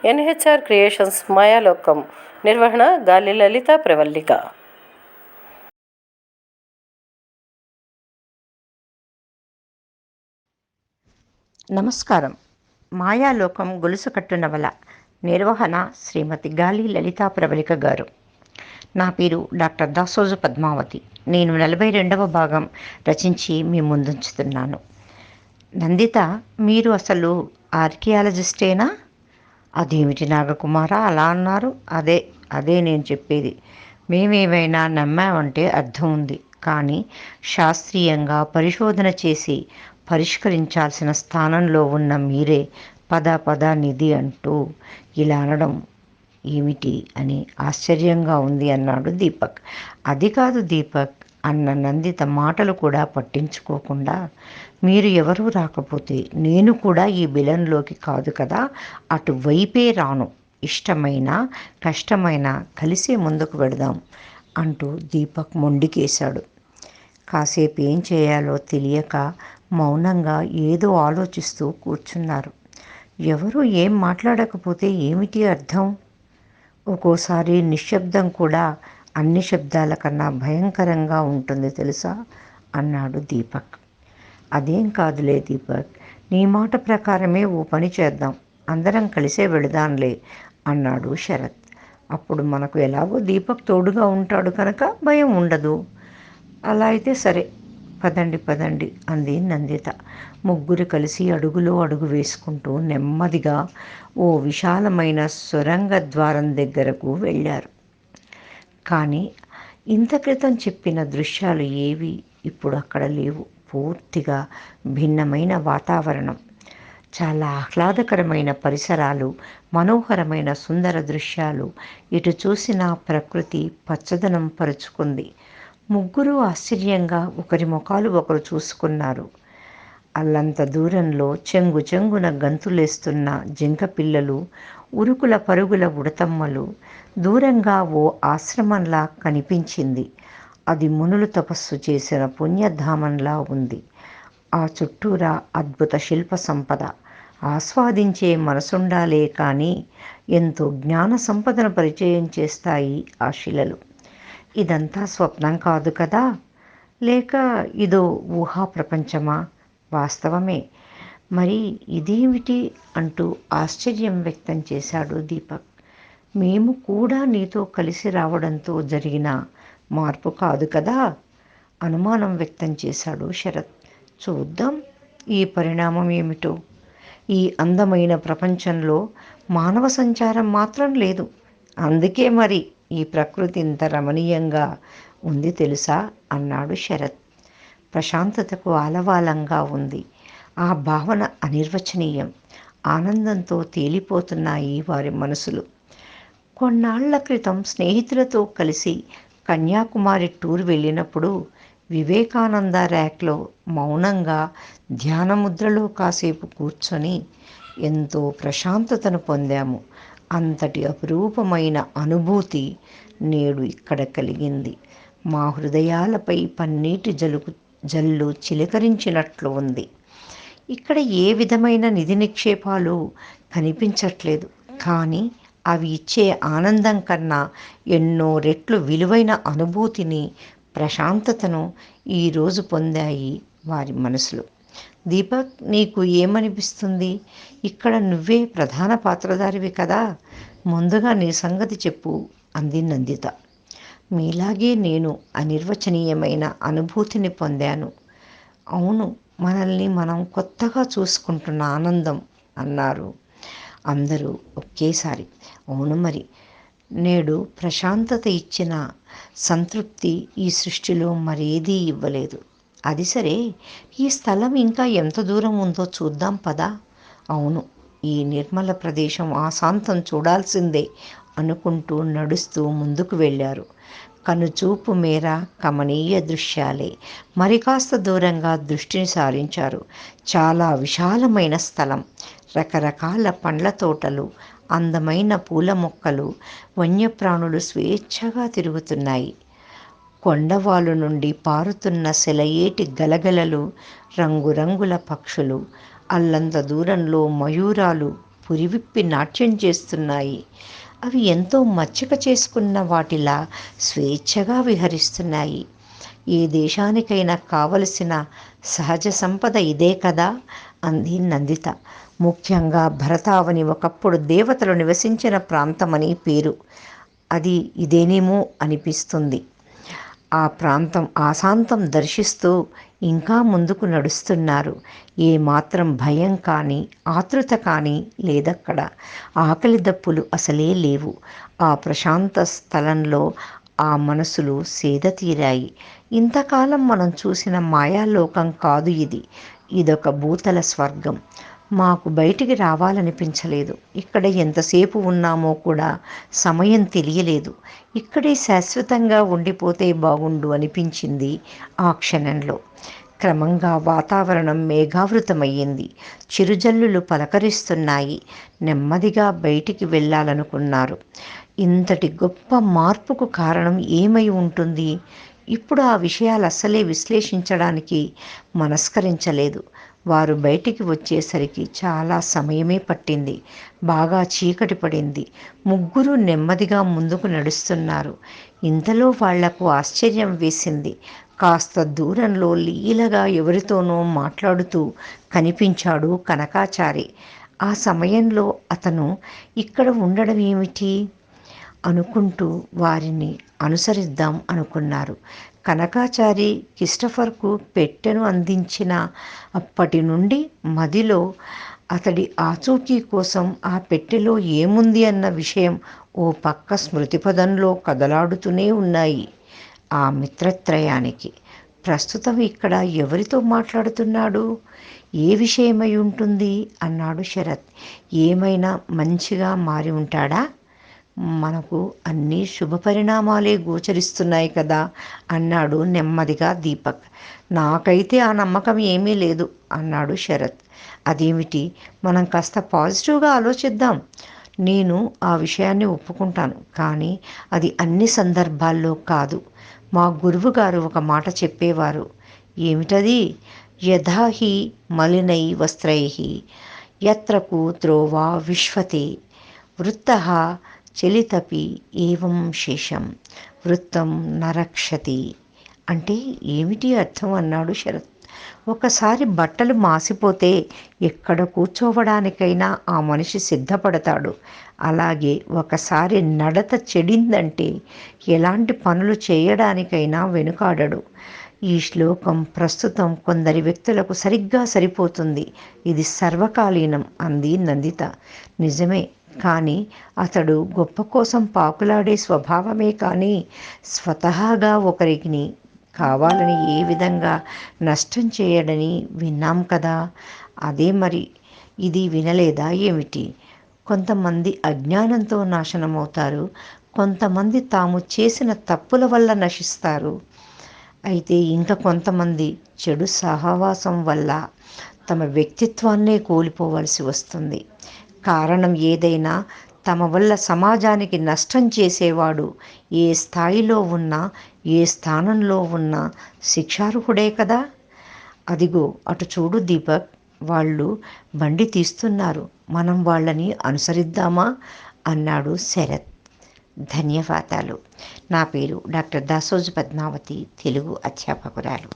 NHR creations Mayalokam. నిర్వహణ గాలి లలిత ప్రవల్లిక. నమస్కారం. మాయాలోకం గొలుసు కట్టు నవల. నిర్వహణ శ్రీమతి గాలి లలితా ప్రవళిక గారు. నా పేరు డాక్టర్ దాసోజు పద్మావతి. నేను 42వ భాగం రచించి మీ ముందుంచుతున్నాను. నందిత, మీరు అసలు ఆర్కియాలజిస్టేనా? అదేమిటి నాగకుమార అలా అన్నారు? అదే నేను చెప్పేది. మేమేమైనా నమ్మామంటే అర్థం ఉంది, కానీ శాస్త్రీయంగా పరిశోధన చేసి పరిష్కరించాల్సిన స్థానంలో ఉన్న మీరే పద నిధి అంటూ ఇలా అనడం ఏమిటి అని ఆశ్చర్యంగా ఉంది అన్నాడు దీపక్. అది కాదు దీపక్ అన్న నందిత మాటలు కూడా పట్టించుకోకుండా, మీరు ఎవరూ రాకపోతే నేను కూడా ఈ బిలంలోకి కాదు కదా, అటువైపే రాను. ఇష్టమైనా కష్టమైనా కలిసే ముందుకు వెళదాం అంటూ దీపక్ మొండికేశాడు. కాసేపు ఏం చేయాలో తెలియక మౌనంగా ఏదో ఆలోచిస్తూ కూర్చున్నారు. ఎవరూ ఏం మాట్లాడకపోతే ఏమిటి అర్థం? ఒక్కోసారి నిశ్శబ్దం కూడా అన్ని శబ్దాల కన్నా భయంకరంగా ఉంటుంది తెలుసా అన్నాడు దీపక్. అదేం కాదులే దీపక్, నీ మాట ప్రకారమే ఓ పని చేద్దాం, అందరం కలిసే వెళదాంలే అన్నాడు శరత్. అప్పుడు మనకు ఎలాగో దీపక్ తోడుగా ఉంటాడు కనుక భయం ఉండదు. అలా అయితే సరే, పదండి అంది నందిత. ముగ్గురు కలిసి అడుగులో అడుగు వేసుకుంటూ నెమ్మదిగా ఓ విశాలమైన సొరంగ ద్వారం దగ్గరకు వెళ్ళారు. కానీ ఇంత క్రితం చెప్పిన దృశ్యాలు ఏవి ఇప్పుడు అక్కడ లేవు. పూర్తిగా భిన్నమైన వాతావరణం, చాలా ఆహ్లాదకరమైన పరిసరాలు, మనోహరమైన సుందర దృశ్యాలు. ఇటు చూసిన ప్రకృతి పచ్చదనం పరుచుకుంది. ముగ్గురు ఆశ్చర్యంగా ఒకరి ముఖాలు ఒకరు చూసుకున్నారు. అల్లంత దూరంలో చెంగున గంతులేస్తున్న జింక పిల్లలు, ఉరుకుల పరుగుల ఉడతమ్మలు, దూరంగా ఓ ఆశ్రమంలా కనిపించింది. అది మునులు తపస్సు చేసిన పుణ్యధామంలా ఉంది. ఆ చుట్టూరా అద్భుత శిల్ప సంపద. ఆస్వాదించే మనసుండాలే కానీ ఎంతో జ్ఞాన సంపదను పరిచయం చేస్తాయి ఆ శిలలు. ఇదంతా స్వప్నం కాదు కదా, లేక ఇదో ఊహా ప్రపంచమా? వాస్తవమే. మరి ఇదేమిటి అంటూ ఆశ్చర్యం వ్యక్తం చేశాడు దీపక్. మేము కూడా నీతో కలిసి రావడంతో జరిగిన మార్పు కాదు కదా, అనుమానం వ్యక్తం చేశాడు శరత్. చూద్దాం ఈ పరిణామం ఏమిటో. ఈ అందమైన ప్రపంచంలో మానవ సంచారం మాత్రం లేదు. అందుకే మరి ఈ ప్రకృతి ఇంత రమణీయంగా ఉంది తెలుసా అన్నాడు శరత్. ప్రశాంతతకు ఆలవాలంగా ఉంది. ఆ భావన అనిర్వచనీయం. ఆనందంతో తేలిపోతున్నాయి వారి మనసులు. కొన్నాళ్ల క్రితం స్నేహితులతో కలిసి కన్యాకుమారి టూర్ వెళ్ళినప్పుడు వివేకానంద ర్యాక్లో మౌనంగా ధ్యానముద్రలో కాసేపు కూర్చొని ఎంతో ప్రశాంతతను పొందాము. అంతటి అపురూపమైన అనుభూతి నేడు ఇక్కడ కలిగింది. మా హృదయాలపై పన్నీటి జల్లు చిలకరించినట్లు ఉంది. ఇక్కడ ఏ విధమైన నిధి నిక్షేపాలు కనిపించట్లేదు, కానీ అవి ఇచ్చే ఆనందం కన్నా ఎన్నో రెట్లు విలువైన అనుభూతిని, ప్రశాంతతను ఈరోజు పొందాయి వారి మనసులు. దీపక్, నీకు ఏమనిపిస్తుంది? ఇక్కడ నువ్వే ప్రధాన పాత్రధారివి కదా, ముందుగా నీ సంగతి చెప్పు అంది నందిత. మీలాగే నేను అనిర్వచనీయమైన అనుభూతిని పొందాను. అవును, మనల్ని మనం కొత్తగా చూసుకుంటున్న ఆనందం అన్నారు అందరూ ఒకేసారి. అవును మరి, నేడు ప్రశాంతత ఇచ్చిన సంతృప్తి ఈ సృష్టిలో మరేదీ ఇవ్వలేదు. అది సరే, ఈ స్థలం ఇంకా ఎంత దూరం ఉందో చూద్దాం పదా. అవును, ఈ నిర్మల ప్రదేశం ఆశాంతం చూడాల్సిందే అనుకుంటూ నడుస్తూ ముందుకు వెళ్ళారు. కనుచూపు మేర కమనీయ దృశ్యాలే. మరి కాస్త దూరంగా దృష్టిని సారించారు. చాలా విశాలమైన స్థలం. రకరకాల పండ్ల తోటలు, అందమైన పూల మొక్కలు, వన్యప్రాణులు స్వేచ్ఛగా తిరుగుతున్నాయి. కొండవాలు నుండి పారుతున్న సెలయేటి గలగలలు, రంగురంగుల పక్షులు, అల్లంత దూరంలో మయూరాలు, పురివిప్పి నాట్యం చేస్తున్నాయి. అవి ఎంతో మచ్చిక చేసుకున్న వాటిలా స్వేచ్ఛగా విహరిస్తున్నాయి. ఏ దేశానికైనా కావలసిన సహజ సంపద ఇదే కదా అంది నందిత. ముఖ్యంగా భరతావని ఒకప్పుడు దేవతలు నివసించిన ప్రాంతమని పేరు. అది ఇదేనేమో అనిపిస్తుంది. ఆ ప్రాంతం ఆశాంతం దర్శిస్తూ ఇంకా ముందుకు నడుస్తున్నారు. ఏమాత్రం భయం కానీ ఆతృత కానీ లేదక్కడ. ఆకలి దప్పులు అసలే లేవు. ఆ ప్రశాంత స్థలంలో ఆ మనసులు సేద తీరాయి. ఇంతకాలం మనం చూసిన మాయాలోకం కాదు ఇది. ఇదొక భూతల స్వర్గం. మాకు బయటికి రావాలనిపించలేదు. ఇక్కడ ఎంతసేపు ఉన్నామో కూడా సమయం తెలియలేదు. ఇక్కడే శాశ్వతంగా ఉండిపోతే బాగుండు అనిపించింది ఆ క్షణంలో. క్రమంగా వాతావరణం మేఘావృతమయ్యింది. చిరుజల్లులు పలకరిస్తున్నాయి. నెమ్మదిగా బయటికి వెళ్ళాలనుకున్నారు. ఇంతటి గొప్ప మార్పుకు కారణం ఏమై ఉంటుంది? ఇప్పుడు ఆ విషయాలు అస్సలే విశ్లేషించడానికి మనస్కరించలేదు. వారు బయటికి వచ్చేసరికి చాలా సమయమే పట్టింది. బాగా చీకటి పడింది. ముగ్గురు నెమ్మదిగా ముందుకు నడుస్తున్నారు. ఇంతలో వాళ్లకు ఆశ్చర్యం వేసింది. కాస్త దూరంలో లీలగా ఎవరితోనో మాట్లాడుతూ కనిపించాడు కనకాచారి. ఆ సమయంలో అతను ఇక్కడ ఉండడం ఏమిటి అనుకుంటూ వారిని అనుసరిద్దాం అనుకున్నారు. కనకాచారి క్రిస్టఫర్కు పెట్టెను అందించిన అప్పటి నుండి మదిలో అతడి ఆచూకీ కోసం ఆ పెట్టెలో ఏముంది అన్న విషయం ఓ పక్క స్మృతిపదంలో కదలాడుతూనే ఉన్నాయి. ఆ మిత్రత్రయానికి ప్రస్తుతం ఇక్కడ ఎవరితో మాట్లాడుతున్నాడు? ఏ విషయమై ఉంటుంది అన్నాడు శరత్. ఏమైనా మంచిగా మారి ఉంటాడా? మనకు అన్ని శుభపరిణామాలే గోచరిస్తున్నాయి కదా అన్నాడు నెమ్మదిగా దీపక్. నాకైతే ఆ నమ్మకం ఏమీ లేదు అన్నాడు శరత్. అదేమిటి? మనం కాస్త పాజిటివ్గా ఆలోచిద్దాం. నేను ఆ విషయాన్ని ఒప్పుకుంటాను, కానీ అది అన్ని సందర్భాల్లో కాదు. మా గురువుగారు ఒక మాట చెప్పేవారు. ఏమిటది? యథా హి మలినై వస్త్రై యత్ర కూత్రోవా విశ్వతే వృత్తః చలితపి ఏవం శేషం వృత్తం నరక్షతి. అంటే ఏమిటి అర్థం అన్నాడు శరత్. ఒకసారి బట్టలు మాసిపోతే ఎక్కడ కూర్చోవడానికైనా ఆ మనిషి సిద్ధపడతాడు. అలాగే ఒకసారి నడత చెడిందంటే ఎలాంటి పనులు చేయడానికైనా వెనుకాడడు. ఈ శ్లోకం ప్రస్తుతం కొందరి వ్యక్తులకు సరిగ్గా సరిపోతుంది. ఇది సర్వకాలీనం అంది నందిత. నిజమే, కానీ అతడు గొప్ప కోసం పాకులాడే స్వభావమే కానీ స్వతహాగా ఒకరికి కావాలని ఏ విధంగా నష్టం చేయడని విన్నాం కదా. అదే మరి ఇది వినలేదా ఏమిటి? కొంతమంది అజ్ఞానంతో నాశనమవుతారు, కొంతమంది తాము చేసిన తప్పుల వల్ల నశిస్తారు. అయితే ఇంకా కొంతమంది చెడు సహవాసం వల్ల తమ వ్యక్తిత్వాన్నే కోల్పోవలసి వస్తుంది. కారణం ఏదైనా తమ వల్ల సమాజానికి నష్టం చేసేవాడు ఏ స్థాయిలో ఉన్నా, ఏ స్థానంలో ఉన్నా శిక్షార్హుడే కదా. అదిగో అటు చూడు దీపక్, వాళ్ళు బండి తీస్తున్నారు. మనం వాళ్ళని అనుసరిద్దామా అన్నాడు శరత్. ధన్యవాదాలు. నా పేరు డాక్టర్ దాసోజు పద్మావతి, తెలుగు అధ్యాపకురాలు.